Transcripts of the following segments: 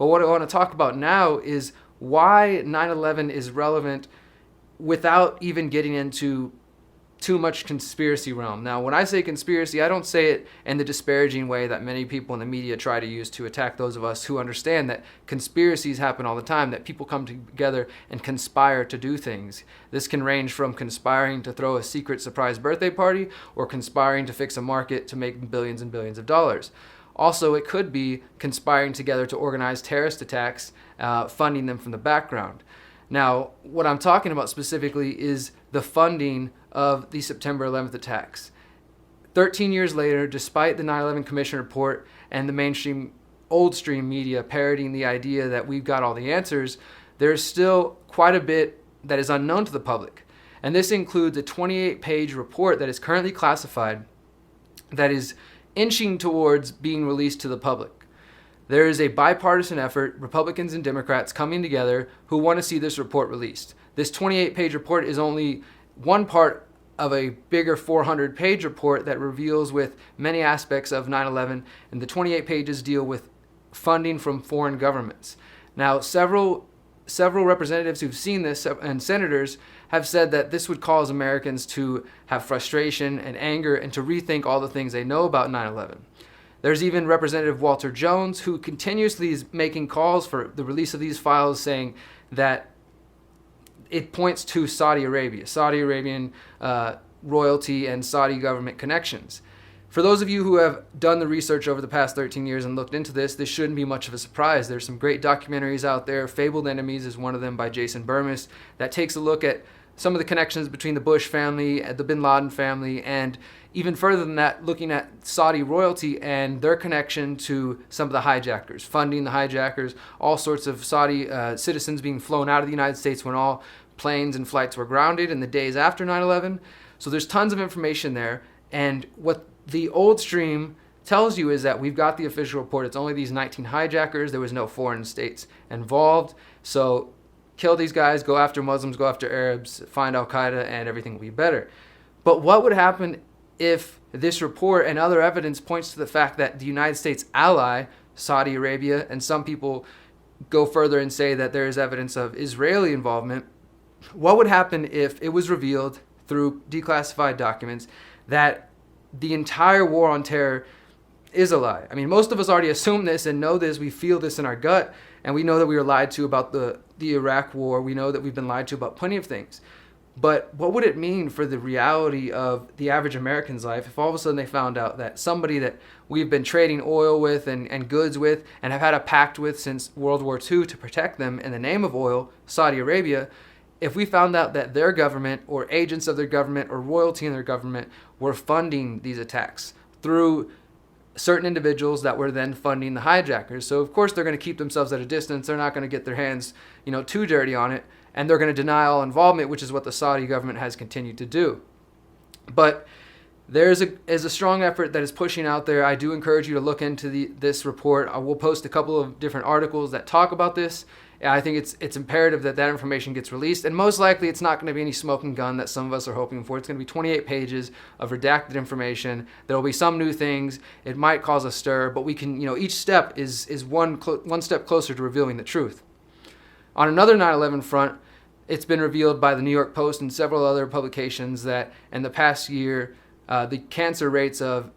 But what I want to talk about now is why 9/11 is relevant without even getting into too much conspiracy realm. Now, when I say conspiracy, I don't say it in the disparaging way that many people in the media try to use to attack those of us who understand that conspiracies happen all the time, that people come together and conspire to do things. This can range from conspiring to throw a secret surprise birthday party or conspiring to fix a market to make billions and billions of dollars. Also, it could be conspiring together to organize terrorist attacks, funding them from the background. Now, what I'm talking about specifically is the funding of the September 11th attacks. 13 years later, despite the 9/11 Commission report and the mainstream old stream media parroting the idea that we've got all the answers, there's still quite a bit that is unknown to the public. And this includes a 28-page report that is currently classified that is inching towards being released to the public. There is a bipartisan effort, Republicans and Democrats coming together, who want to see this report released. This 28-page report is only one part of a bigger 400-page report that reveals with many aspects of 9/11, and the 28 pages deal with funding from foreign governments. Now, several representatives who've seen this and senators have said that this would cause Americans to have frustration and anger and to rethink all the things they know about 9/11. There's even Representative Walter Jones, who continuously is making calls for the release of these files, saying that it points to Saudi Arabia, Saudi Arabian royalty and Saudi government connections. For those of you who have done the research over the past 13 years and looked into this shouldn't be much of a surprise. There's some great documentaries out there. Fabled Enemies is one of them by Jason Burmis that takes a look at some of the connections between the Bush family, the Bin Laden family, and even further than that, looking at Saudi royalty and their connection to some of the hijackers, funding the hijackers, all sorts of Saudi citizens being flown out of the United States when all planes and flights were grounded in the days after 9/11. So there's tons of information there. And what the old stream tells you is that we've got the official report. It's only these 19 hijackers. There was no foreign states involved. So kill these guys, go after Muslims, go after Arabs, find Al-Qaeda, and everything will be better. But what would happen if this report and other evidence points to the fact that the United States ally, Saudi Arabia, and some people go further and say that there is evidence of Israeli involvement? What would happen if it was revealed through declassified documents that the entire war on terror is a lie? I mean, most of us already assume this and know this. We feel this in our gut, and we know that we were lied to about the Iraq war. We know that we've been lied to about plenty of things. But what would it mean for the reality of the average American's life if all of a sudden they found out that somebody that we've been trading oil with and goods with and have had a pact with since World War II to protect them in the name of oil, Saudi Arabia, if we found out that their government or agents of their government or royalty in their government were funding these attacks through certain individuals that were then funding the hijackers. So of course they're going to keep themselves at a distance. They're not going to get their hands, too dirty on it, and they're going to deny all involvement, which is what the Saudi government has continued to do. But there is a strong effort that is pushing out there. I do encourage you to look into this report. I will post a couple of different articles that talk about this. I think it's imperative that information gets released, and most likely it's not going to be any smoking gun that some of us are hoping for. It's going to be 28 pages of redacted information. There will be some new things. It might cause a stir, but we can, each step is one step closer to revealing the truth. On another 9/11 front, it's been revealed by the New York Post and several other publications that in the past year, the cancer rates of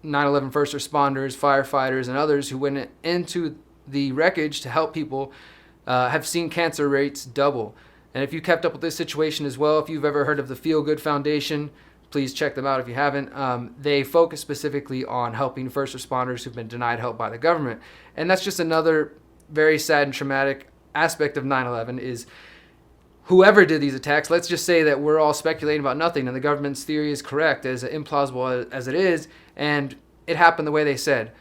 9/11 first responders, firefighters, and others who went into the wreckage to help people have seen cancer rates double. And if you kept up with this situation as well, if you've ever heard of the Feel Good Foundation, please check them out if you haven't. They focus specifically on helping first responders who've been denied help by the government. And that's just another very sad and traumatic aspect of 9/11 is whoever did these attacks, let's just say that we're all speculating about nothing and the government's theory is correct, as implausible as it is, and it happened the way they said.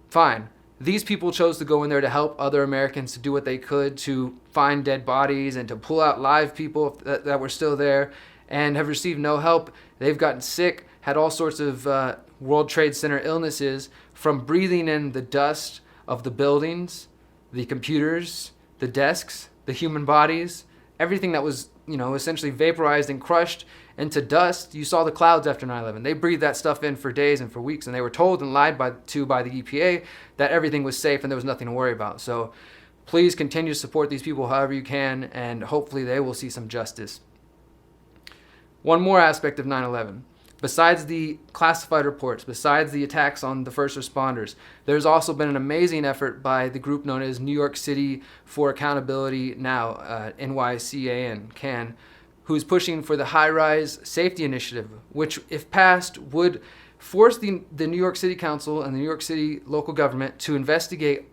Fine. These people chose to go in there to help other Americans to do what they could to find dead bodies and to pull out live people that were still there and have received no help. They've gotten sick, had all sorts of World Trade Center illnesses from breathing in the dust of the buildings, the computers, the desks, the human bodies, everything that was essentially vaporized and crushed into dust. You saw the clouds after 9/11. They breathed that stuff in for days and for weeks, and they were told and lied to by the EPA that everything was safe and there was nothing to worry about. So please continue to support these people however you can, and hopefully they will see some justice. One more aspect of 9/11. Besides the classified reports, besides the attacks on the first responders, there's also been an amazing effort by the group known as New York City for Accountability Now, NYCAN, who's pushing for the high-rise safety initiative, which, if passed, would force the New York City Council and the New York City local government to investigate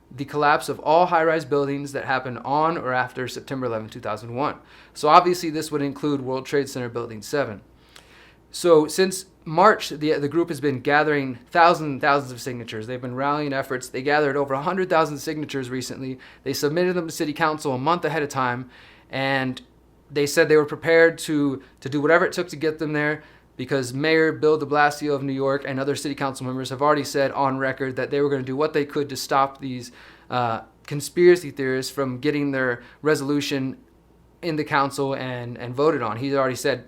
the collapse of all high-rise buildings that happened on or after September 11, 2001. So obviously this would include World Trade Center Building 7. So since March, the group has been gathering thousands and thousands of signatures. They've been rallying efforts. They gathered over 100,000 signatures recently. They submitted them to City Council a month ahead of time, and they said they were prepared to do whatever it took to get them there, because Mayor Bill de Blasio of New York and other City Council members have already said on record that they were going to do what they could to stop these conspiracy theorists from getting their resolution in the council and voted on. He's already said,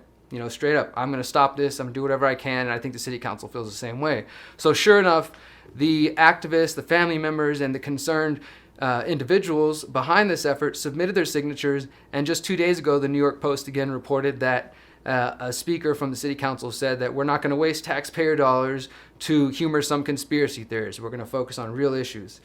straight up, I'm going to stop this. I'm going to do whatever I can. And I think the City Council feels the same way. So sure enough, the activists, the family members, and the concerned individuals behind this effort submitted their signatures. And just 2 days ago, the New York Post again reported that a speaker from the City Council said that we're not going to waste taxpayer dollars to humor some conspiracy theories. We're going to focus on real issues.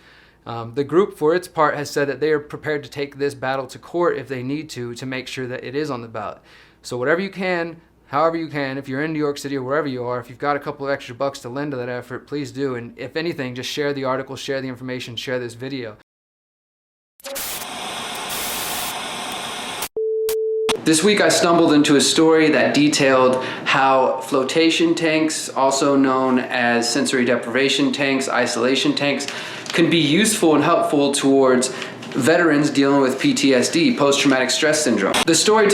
The group, for its part, has said that they are prepared to take this battle to court if they need to make sure that it is on the ballot. So whatever you can, however you can, if you're in New York City or wherever you are, if you've got a couple of extra bucks to lend to that effort, please do. And if anything, just share the article, share the information, share this video. This week I stumbled into a story that detailed how flotation tanks, also known as sensory deprivation tanks, isolation tanks, can be useful and helpful towards veterans dealing with PTSD, post-traumatic stress syndrome. The story